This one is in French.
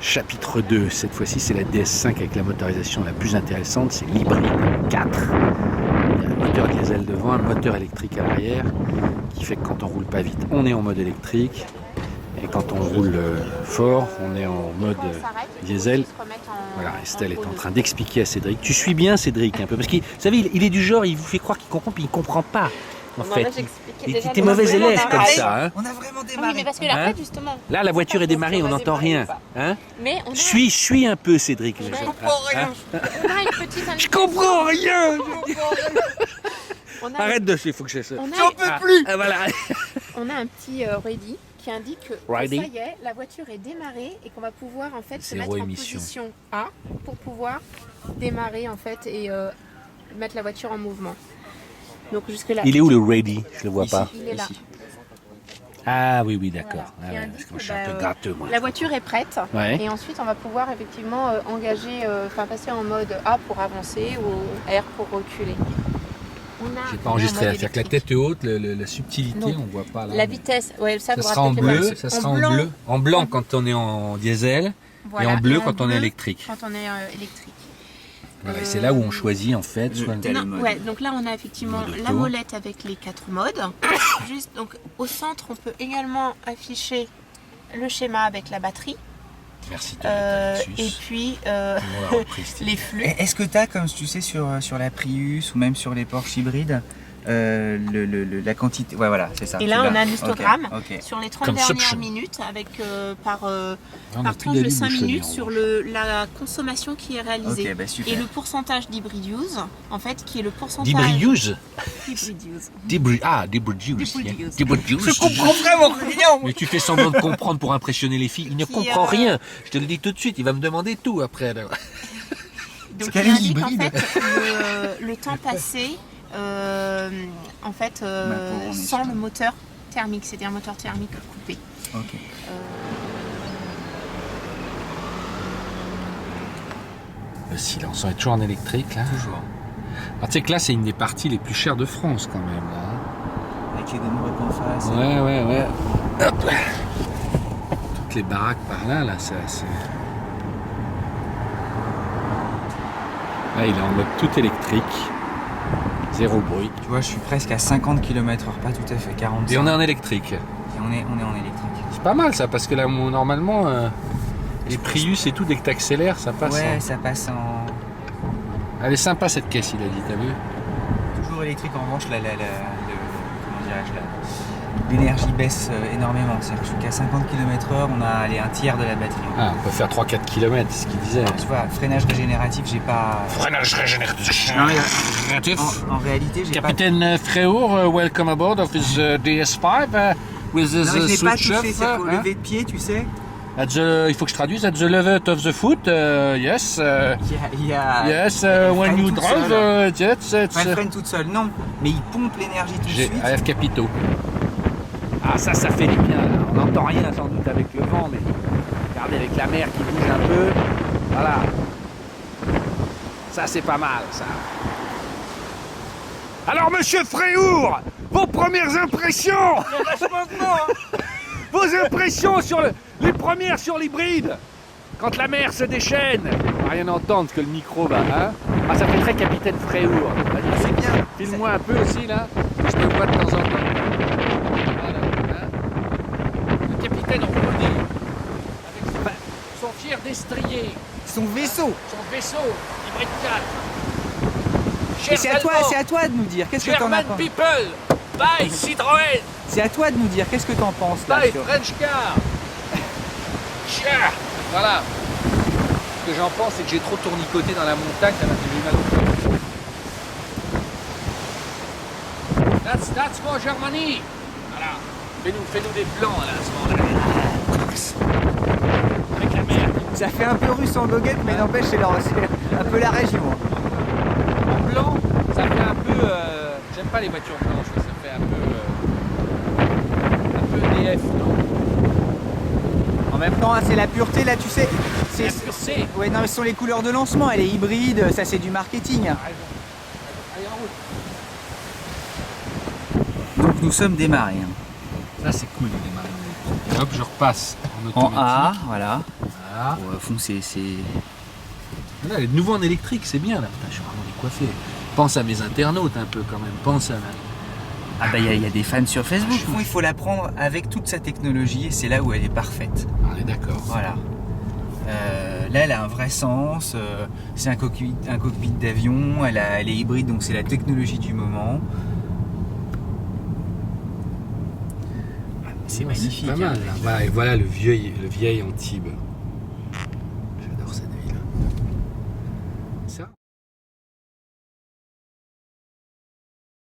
Chapitre 2, cette fois-ci c'est la DS5 avec la motorisation la plus intéressante, c'est l'hybride 4. Il y a un moteur diesel devant, un moteur électrique à l'arrière, qui fait que quand on roule pas vite, on est en mode électrique, et quand on roule fort, on est en mode diesel. Voilà, Estelle est en train d'expliquer à Cédric. Tu suis bien Cédric un peu, parce qu'il, vous savez, il est du genre, il vous fait croire qu'il comprend, puis il comprend pas. En fait, il était mauvais élève comme ça. Hein. On a vraiment démarré. Oui, mais parce que là, justement. Là, la voiture est démarrée, on n'entend rien. Hein. Mais on a... Suis un peu, Cédric. Je comprends rien. On a une petite Je comprends rien. on a... Arrête de il faut que je... J'en peux plus. Voilà. On a un petit ready qui indique que ça y est, la voiture est démarrée et qu'on va pouvoir en fait se mettre en position A pour pouvoir démarrer en fait et mettre la voiture en mouvement. Donc jusque là. Il est où le ready? Je le vois pas. Il est là. Ah oui, d'accord. Voilà. Ah, parce que moi, je suis un peu gâteux, moi. La voiture est prête et ensuite on va pouvoir effectivement engager, passer en mode A pour avancer ou R pour reculer. J'ai pas enregistré, c'est-à-dire que la tête est haute, la subtilité, donc, on voit pas là. La vitesse, ouais, ça sera en bleu, ça sera en bleu. En blanc quand on est en diesel et en bleu quand on est électrique. Quand on est électrique. Voilà, c'est là où on choisit en fait. Ouais, donc là on a effectivement la molette avec les 4 modes. Juste donc au centre on peut également afficher le schéma avec la batterie. Merci. Et puis les flux. Est-ce que tu as, comme tu sais sur la Prius ou même sur les Porsche hybrides, la quantité, ouais voilà c'est ça. Et là on a un histogramme sur les 30 Consumption. dernières minutes avec par tranche de 5 minutes sur la consommation qui est réalisée. Bah, et le pourcentage d'hybrid use en fait qui est le pourcentage d'hybrid use. Hybrid use. Je comprends vraiment rien. Mais tu fais semblant de comprendre pour impressionner les filles. Il ne comprend rien. Je te le dis tout de suite, il va me demander tout après. Donc il indique en fait le temps passé en fait sans le moteur thermique, c'est-à-dire un moteur thermique coupé. Le silence, on est toujours en électrique là. Toujours. Alors, tu sais que là c'est une des parties les plus chères de France quand même là. Avec les demeures en face. Ouais. Hop. Toutes les baraques par là, c'est assez... Là il est en mode tout électrique. Zéro bruit. Tu vois, je suis presque à 50 km/h, pas tout à fait, 40. Et on est en électrique. Et on est en électrique. C'est pas mal ça, parce que là, normalement, les Prius et tout, dès que t'accélères, ça passe. Ouais, ça passe en... Elle est sympa cette caisse, il a dit, t'as vu? Toujours électrique, en revanche, l'énergie baisse énormément. C'est-à-dire que je suis qu'à 50 km/h, on a un tiers de la batterie. Ah, on peut faire 3-4 km, c'est ce qu'il disait. Alors, tu vois, freinage régénératif, j'ai pas... Freinage régénératif. En réalité, j'ai Capitaine Fréhour, welcome aboard of his DS5 with his non, je n'ai pas switch touché, c'est pour lever de pied, tu sais. Il faut que je traduise. At the level of the foot, yes. Yes, when you drive, yes. Elle freine toute seule, non. Mais il pompe l'énergie tout de suite. AF Capito. Ah, ça fait du bien. Là. On n'entend rien sans doute avec le vent, mais regardez avec la mer qui bouge un peu. Voilà. Ça, c'est pas mal, ça. Alors, monsieur Fréhour, vos premières impressions. Vos impressions sur les premières sur l'hybride. Quand la mer se déchaîne. On va rien entendre parce que le micro va, hein. Ah, ça fait très Capitaine Fréhour. Vas-y, c'est bien. Filme-moi un peu aussi, là. Je me vois de temps en temps. Capitaine Roubaudé, avec son fier destrier, son vaisseau, hybride 4. Et c'est à toi de nous dire, qu'est-ce que t'en as pensé? People, by Citroën. C'est à toi de nous dire, qu'est-ce que t'en penses là, by French Car. Voilà. Ce que j'en pense, c'est que j'ai trop tournicoté dans la montagne, ça m'a fait mal au cœur. That's for Germany. Voilà. Fais-nous des plans là, à ce moment-là. Avec la mer. Ça fait un peu russe en goguette, mais n'empêche, c'est un peu la région. En blanc, ça fait un peu... J'aime pas les voitures blanches, ça fait un peu DF, non? En même temps, c'est la pureté, là, tu sais. C'est la pureté. Ouais, non, mais ce sont les couleurs de lancement, elle est hybride, ça c'est du marketing. Allez, en route. Donc nous sommes démarrés. Là, c'est cool de démarrer. Et hop, je repasse en En automatique. A, voilà. Voilà. Voilà. Au fond, c'est... Voilà, de nouveau en électrique, c'est bien là. Putain, je suis vraiment décoiffé. Pense à mes internautes un peu quand même. Pense à... Ah bah il y a des fans sur Facebook. Il faut la prendre avec toute sa technologie et c'est là où elle est parfaite. On est d'accord. Voilà. Là, elle a un vrai sens. C'est un cockpit d'avion. Elle est hybride, donc c'est la technologie du moment. C'est magnifique. Pas mal. Là. Voilà, et voilà le vieil Antibes.